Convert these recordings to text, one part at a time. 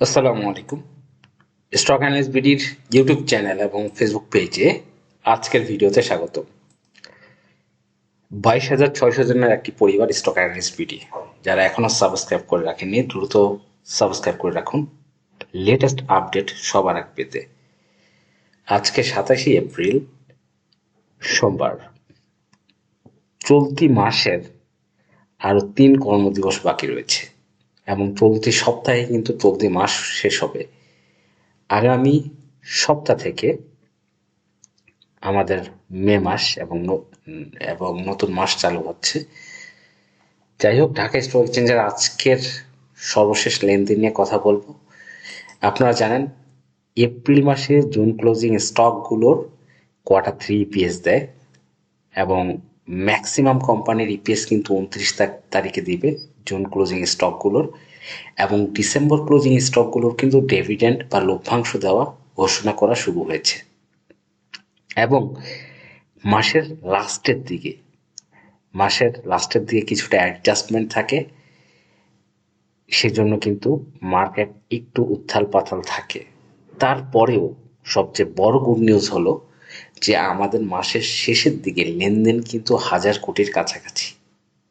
আসসালামু আলাইকুম। Stock analyst বিডির YouTube channel এবং ফেসবুক পেজে আজকের ভিডিওতে স্বাগত। 22,600 জনের একটি পরিবার স্টক অ্যানালিস্ট বিডি। যারা এখনো সাবস্ক্রাইব করে রাখেননি দ্রুত সাবস্ক্রাইব করে রাখুন লেটেস্ট আপডেট সবার আগে পেতে। আজকে 27 এপ্রিল, সোমবার। চলতি মাসের আরো 3 কর্মদিবস বাকি রয়েছে এবং চলতি সপ্তাহে কিন্তু চলতি মাস শেষ হবে। আগামী সপ্তাহ থেকে আমাদের মে মাস এবং নতুন মাস চালু হচ্ছে। যাই হোক, ঢাকা স্টক এক্সচেঞ্জের আজকের সর্বশেষ লেনদেন নিয়ে কথা বলবো। আপনারা জানেন এপ্রিল মাসে জুন ক্লোজিং স্টকগুলোর Q3 ইপিএস দেয় এবং ম্যাক্সিমাম কোম্পানির ইপিএস কিন্তু 29 তারিখে দিবে জুন ক্লোজিং স্টকগুলোর, এবং ডিসেম্বর ক্লোজিং স্টকগুলোর কিন্তু ডিভিডেন্ড বা লভ্যাংশ দেওয়া ঘোষণা করা শুরু হয়েছে। এবং মাসের লাস্টের দিকে কিছুটা অ্যাডজাস্টমেন্ট থাকে, সেজন্য কিন্তু মার্কেট একটু উত্থাল পাতাল থাকে। তারপরেও সবচেয়ে বড় গুড নিউজ হলো যে আমাদের মাসের শেষের দিকে লেনদেন কিন্তু 1,000 কোটির কাছাকাছি।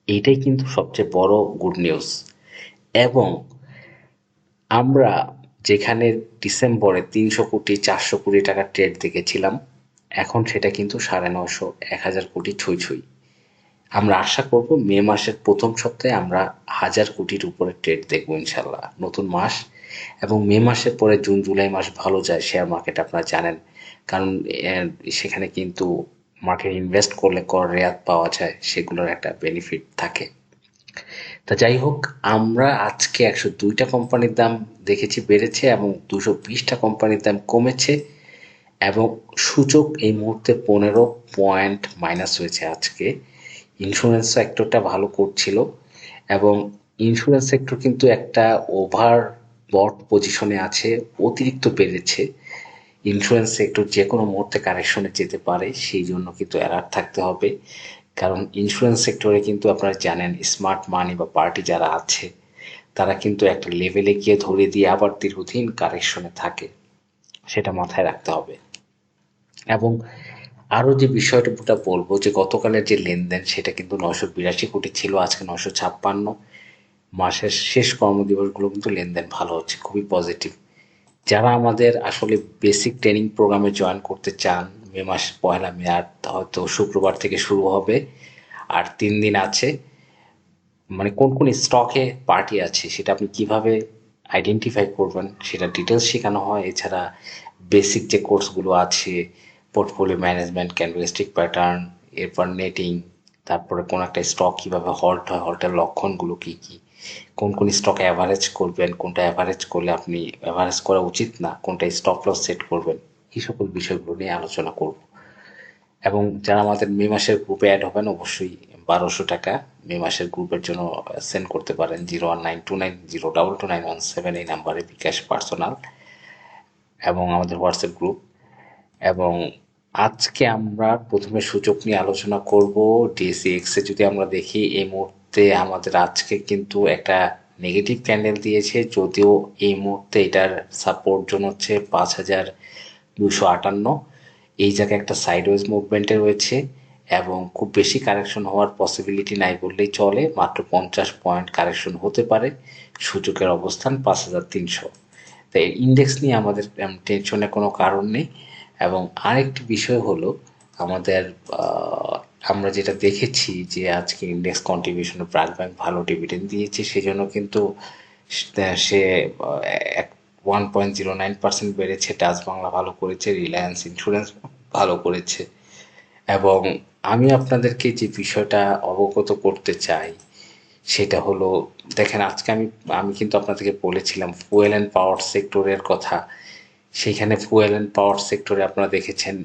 এইটাই কিন্তু সবচেয়ে বড় গুড নিউজ। এবং আমরা যেখানে ডিসেম্বরে 300 কোটি 400 কোটি টাকার ট্রেড দেখেছিলাম, এখন সেটা কিন্তু 950 1,000 কোটি ছুঁই ছুঁই। আমরা আশা করব মে মাসের প্রথম সপ্তাহে আমরা 1,000 কোটির উপরে ট্রেড দেখবো ইনশাল্লাহ। নতুন মাস এবং মে মাসের পরে জুন জুলাই মাস ভালো যায় শেয়ার মার্কেট, আপনারা জানেন। কারণ সেখানে কিন্তু মার্কেট ইনভেস্ট করলে কর রেয়াত পাওয়া যায়, সেগুলোর একটা বেনিফিট থাকে। তা যাই হোক, আমরা আজকে 102টা কোম্পানির দাম দেখেছি বেড়েছে এবং 220টা কোম্পানির দাম কমেছে, এবং সূচক এই মুহূর্তে 15 পয়েন্ট মাইনাস হয়েছে আজকে। ইন্স্যুরেন্স সেক্টরটা ভালো করছিল এবং ইন্স্যুরেন্স সেক্টর কিন্তু একটা ওভার বট পজিশনে আছে, অতিরিক্ত বেড়েছে। ইন্স্যুরেন্স সেক্টর যে কোনো মুহূর্তে কারেকশনে যেতে পারে, সেই জন্য কিন্তু অ্যালার্ট থাকতে হবে। কারণ ইন্স্যুরেন্স সেক্টরে কিন্তু আপনারা জানেন স্মার্ট মানি বা পার্টি যারা আছে তারা কিন্তু একটা লেভেলে গিয়ে ধরে দিয়ে আবার দীর্ঘদিন কারেকশনে থাকে, সেটা মাথায় রাখতে হবে। এবং আরও যে বিষয়টা বলবো যে গতকালের যে লেনদেন সেটা কিন্তু 982 কোটি ছিল, আজকে 956। মাসের শেষ কর্মদিবসগুলো কিন্তু লেনদেন ভালো হচ্ছে, খুবই পজিটিভ। যারা আমাদের আসলে বেসিক ট্রেনিং প্রোগ্রামে জয়েন করতে চান, মে মাস 1 মে, আর হয়তো শুক্রবার থেকে শুরু হবে, আর 3 দিন আছে। মানে কোন কোন স্টকে পার্টি আছে সেটা আপনি কিভাবে আইডেন্টিফাই করবেন সেটা ডিটেলস শেখানো হয়। এছাড়া বেসিক যে কোর্সগুলো আছে, পোর্টফোলিও ম্যানেজমেন্ট, ক্যান্ডেলস্টিক প্যাটার্ন, এরপর নেটিং, তারপরে কোন একটা স্টক কিভাবে হল্ট হয়, হল্টের লক্ষণগুলো কি কি, কোন কোন স্টকে অ্যাভারেজ করবেন, কোনটা অ্যাভারেজ করলে আপনি অ্যাভারেজ করা উচিত না, কোনটা স্টপ লস সেট করবেন, এই সকল বিষয়গুলো নিয়ে আলোচনা করব। এবং যারা আমাদের মে মাসের গ্রুপে অ্যাড হবেন অবশ্যই 1,200 টাকা মে মাসের গ্রুপের জন্য সেন্ড করতে পারেন 019290229117 এই নাম্বারে, বিকাশ পার্সোনাল এবং আমাদের হোয়াটসঅ্যাপ গ্রুপ। এবং আজকে আমরা প্রথমে সূচক নিয়ে আলোচনা করব। ডিএসইএক্স এ যদি আমরা দেখি, এই মুহূর্তে আমাদের আজকে কিন্তু একটা নেগেটিভ ক্যান্ডেল দিয়েছে, যদিও এই মুহূর্তে এটার সাপোর্ট জোন হচ্ছে 5,258। এই জায়গায় একটা সাইডওয়েজ মুভমেন্টে রয়েছে এবং খুব বেশি কারেকশন হওয়ার পসিবিলিটি নাই বললেই চলে, মাত্র 50 পয়েন্ট কারেকশন হতে পারে। সূচকের অবস্থান 5,300। তাই ইন্ডেক্স নিয়ে আমাদের টেনশনের কোনো কারণ নেই। এবং আরেকটি বিষয় হলো আমাদের আমরা যেটা দেখেছি যে আজকে ইন্ডেক্স কন্ট্রিবিউশনে ব্র্যাক ব্যাংক ভালো ডিভিডেন্ড দিয়েছে, সেজন্য কিন্তু সে 1.09% বেড়েছে। ডাচ বাংলা ভালো করেছে, রিলায়েন্স ইন্স্যুরেন্স ভালো করেছে। এবং আমি আপনাদেরকে যে বিষয়টা অবগত করতে চাই সেটা হলো, দেখেন আজকে আমি আমি কিন্তু আপনাদেরকে বলেছিলাম ফুয়েল অ্যান্ড পাওয়ার সেক্টরের কথা। সেইখানে ফুয়েল অ্যান্ড পাওয়ার সেক্টরে আপনারা দেখেছেন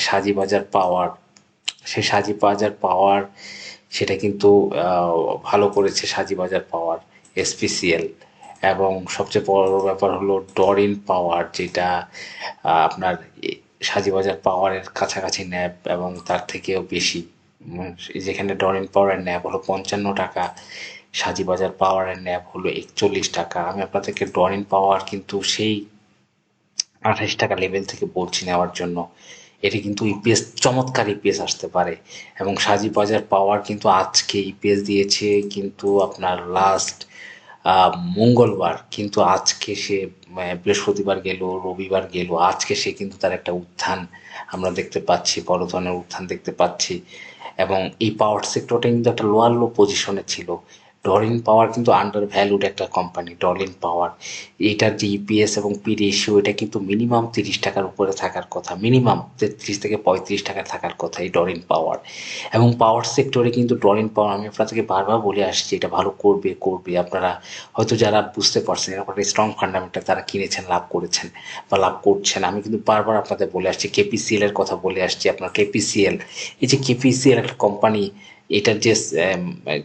সাজিবাজার পাওয়ার, সেই সাজিবাজার পাওয়ার সেটা কিন্তু ভালো করেছে সাজিবাজার পাওয়ার, এসপিসিএল। এবং সবচেয়ে বড় ব্যাপার হলো ডরিন পাওয়ার, যেটা আপনার সাজিবাজার পাওয়ারের কাছাকাছি ন্যাব এবং তার থেকেও বেশি। যেখানে ডরিন পাওয়ারের ন্যাব হলো 55 টাকা, সাজিবাজার পাওয়ারের ন্যাব হলো 41 টাকা। আমি আপনাদেরকে ডরিন পাওয়ার কিন্তু সেই 28 টাকা লেভেল থেকে বলছি নেওয়ার জন্য। এটি কিন্তু ইপিএস চমৎকার ইপিএস আসতে পারে। এবং সাজিবাজার পাওয়ার কিন্তু আজকে ইপিএস দিয়েছে কিন্তু আপনার লাস্ট মঙ্গলবার, কিন্তু আজকে সে বৃহস্পতিবার গেল, রবিবার গেল, আজকে সে কিন্তু তার একটা উত্থান আমরা দেখতে পাচ্ছি, বড় ধরনের উত্থান দেখতে পাচ্ছি। এবং এই পাওয়ার সেক্টরটা কিন্তু একটা লোয়ার লো পজিশনে ছিল। ডরিন পাওয়ার কিন্তু আন্ডার ভ্যালুড একটা কোম্পানি। ডরিন পাওয়ার এটার যে ইপিএস এবং পি রেশিও এটা কিন্তু মিনিমাম 30 টাকার উপরে থাকার কথা, মিনিমাম 33 থেকে 35 টাকা থাকার কথা এই ডরিন পাওয়ার। এবং পাওয়ার সেক্টরে কিন্তু ডরিন পাওয়ার আমি আপনাদেরকে বারবার বলে আসছি এটা ভালো করবে করবে। আপনারা হয়তো যারা বুঝতে পারছেন এরকম একটা স্ট্রং ফান্ডামেন্টাল তারা কিনেছেন, লাভ করেছেন বা লাভ করছেন। আমি কিন্তু বারবার আপনাদের বলে আসছি, কেপিসিএল এর কথা বলে আসছি। আপনার কেপিসিএল, এই যে কেপিসিএল একটা কোম্পানি, এটার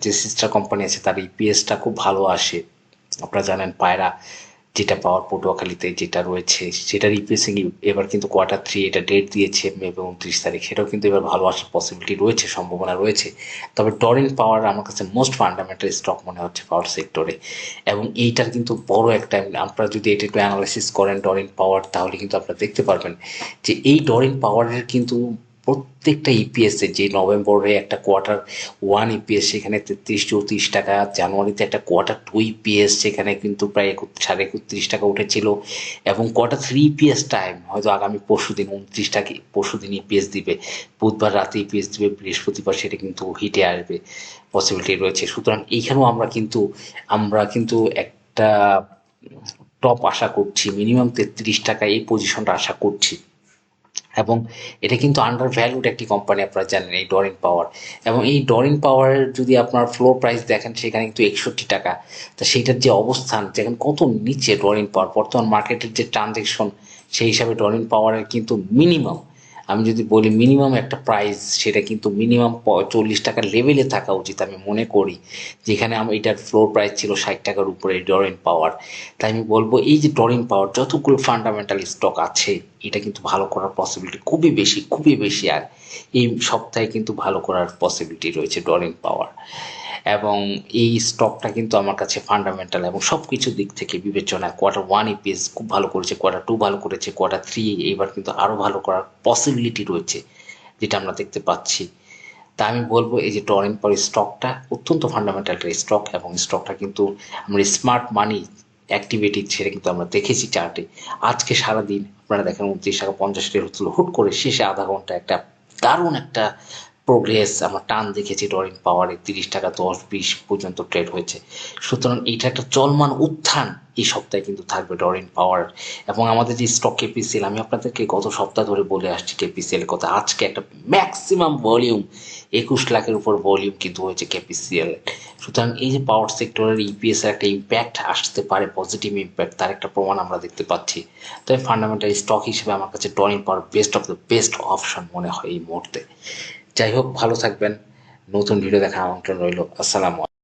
যে সিস্টার কোম্পানি আছে তার ইপিএসটা খুব ভালো আসে। আপনারা জানেন পায়রা যেটা পাওয়ার পটুয়াখালীতে যেটা রয়েছে সেটার ইপিএস এবার কিন্তু কোয়ার্টার 3 এটা ডেট দিয়েছে মে 29 তারিখ, সেটাও কিন্তু এবার ভালো আসার পসিবিলিটি রয়েছে, সম্ভাবনা রয়েছে। তবে ডরিন পাওয়ার আমার কাছে মোস্ট ফান্ডামেন্টাল স্টক মনে হচ্ছে পাওয়ার সেক্টরে। এবং এইটার কিন্তু বড় একটা, আপনারা যদি এটা একটু অ্যানালাইসিস করেন ডরিন পাওয়ার, তাহলে কিন্তু আপনারা দেখতে পারবেন যে এই ডরিন পাওয়ারের কিন্তু প্রত্যেকটা ইপিএস এ যে নভেম্বরে একটা কোয়ার্টার 1 ইপিএস সেখানে 33-34 টাকা, জানুয়ারিতে একটা কোয়ার্টার 2 ইপিএস সেখানে কিন্তু প্রায় 31.5 টাকা উঠেছিল। এবং কোয়ার্টার 3 ইপিএস টাইম হয়তো আগামী পরশুদিন 29 টাকা পরশুদিন ইপিএস দিবে, বুধবার রাতে ইপিএস দিবে, বৃহস্পতিবার সেটা কিন্তু হিটে আসবে, পসিবিলিটি রয়েছে। সুতরাং এইখানেও আমরা কিন্তু একটা টপ আশা করছি, মিনিমাম 33 টাকা এই পজিশনটা আশা করছি। এবং এটা কিন্তু আন্ডার ভ্যালুড একটি কোম্পানি, আপনারা জানেন এই ডরিন পাওয়ার। এবং এই ডরিন পাওয়ারের যদি আপনার ফ্লোর প্রাইস দেখেন সেখানে কিন্তু 61 টাকা। তা সেইটার যে অবস্থান যেখানে কত নিচে ডরিন পাওয়ার, বর্তমান মার্কেটের যে ট্রানজেকশন সেই হিসাবে ডরিন পাওয়ারের কিন্তু মিনিমাম, আমি যদি বলি মিনিমাম একটা প্রাইস সেটা কিন্তু মিনিমাম 40 টাকার লেভেলে থাকা উচিত আমি মনে করি। যেখানে এটার ফ্লোর প্রাইস ছিল 60 টাকার উপরে ডরিন পাওয়ার। তাই আমি বলবো এই যে ডরিন পাওয়ার যতগুলো ফান্ডামেন্টাল স্টক আছে এটা কিন্তু ভালো করার পসিবিলিটি খুবই বেশি, খুবই বেশি। আর এই সপ্তাহে কিন্তু ভালো করার পসিবিলিটি রয়েছে ডরিন পাওয়ার। এবং এই স্টকটা কিন্তু আমার কাছে ফান্ডামেন্টাল এবং সব কিছু দিক থেকে বিবেচনায় কোয়ার্টার 1 ইপিএস খুব ভালো করেছে, কোয়ার্টার 2 ভালো করেছে, কোয়ার্টার 3 এবার কিন্তু আরও ভালো করার পসিবিলিটি রয়েছে যেটা আমরা দেখতে পাচ্ছি। তা আমি বলবো এই যে ডরিন পাওয়ার স্টকটা অত্যন্ত ফান্ডামেন্টাল একটা স্টক। এবং স্টকটা কিন্তু আমরা স্মার্ট মানি অ্যাক্টিভিটি ছেড়ে কিন্তু আমরা দেখেছি চার্টে। আজকে সারাদিন আপনারা দেখেন 29 টাকা 50 হচ্ছিল, হুট করে শেষে আধা ঘন্টা একটা দারুণ একটা প্রোগ্রেস আমরা টান দেখেছি ডরিন পাওয়ারে, 30 টাকা 10-20 পর্যন্ত ট্রেড হয়েছে। সুতরাং এইটা একটা চলমান উত্থান এই সপ্তাহে কিন্তু থাকবে ডরিন পাওয়ার। এবং আমাদের যে স্টক কেপিসিএল, আমি আপনাদেরকে গত সপ্তাহ ধরে বলে আসছি কেপিসিএল কথা, আজকে একটা ম্যাক্সিমাম ভলিউম 21 লাখের উপর ভলিউম কিন্তু হয়েছে কেপিসিএল। সুতরাং এই যে পাওয়ার সেক্টরের ইপিএস এর একটা ইম্প্যাক্ট আসতে পারে, পজিটিভ ইম্প্যাক্ট, তার একটা প্রমাণ আমরা দেখতে পাচ্ছি। তাই ফান্ডামেন্টাল স্টক হিসেবে আমার কাছে Doreen power best of the best option মনে হয় এই মুহূর্তে। যাই হোক, ভালো থাকবেন। নতুন ভিডিও দেখার আমন্ত্রণ রইল। আসসালামু আলাইকুম।